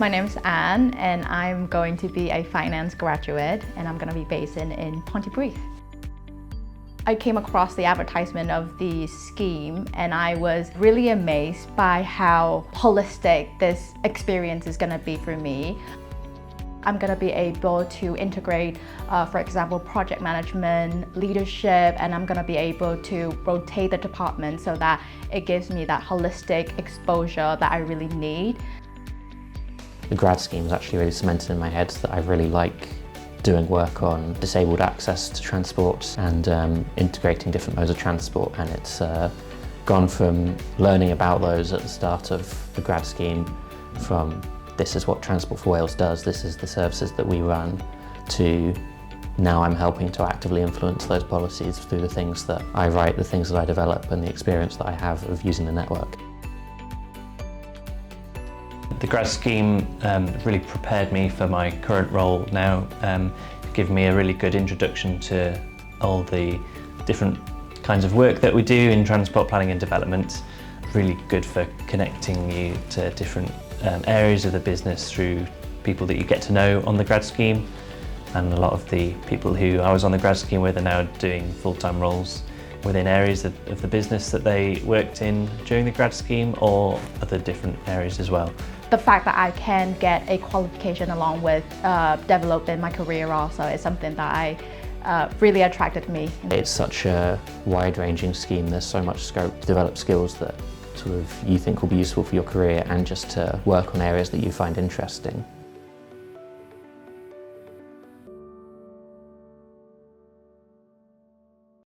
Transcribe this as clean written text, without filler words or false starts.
My name is Anne and I'm going to be a finance graduate and I'm going to be based in Pontypridd. I came across the advertisement of the scheme and I was really amazed by how holistic this experience is going to be for me. I'm going to be able to integrate, for example, project management, leadership, and I'm going to be able to rotate the department so that it gives me that holistic exposure that I really need. The grad scheme is actually really cemented in my head that I really like doing work on disabled access to transport and integrating different modes of transport, and it's gone from learning about those at the start of the grad scheme, from this is what Transport for Wales does, this is the services that we run, to now I'm helping to actively influence those policies through the things that I write, the things that I develop, and the experience that I have of using the network. The grad scheme really prepared me for my current role now, giving me a really good introduction to all the different kinds of work that we do in transport planning and development. Really good for connecting you to different areas of the business through people that you get to know on the grad scheme, and a lot of the people who I was on the grad scheme with are now doing full-time roles within areas of the business that they worked in during the grad scheme, or other different areas as well. The fact that I can get a qualification along with developing my career also is something that really attracted me. It's such a wide-ranging scheme, there's so much scope to develop skills that sort of you think will be useful for your career and just to work on areas that you find interesting.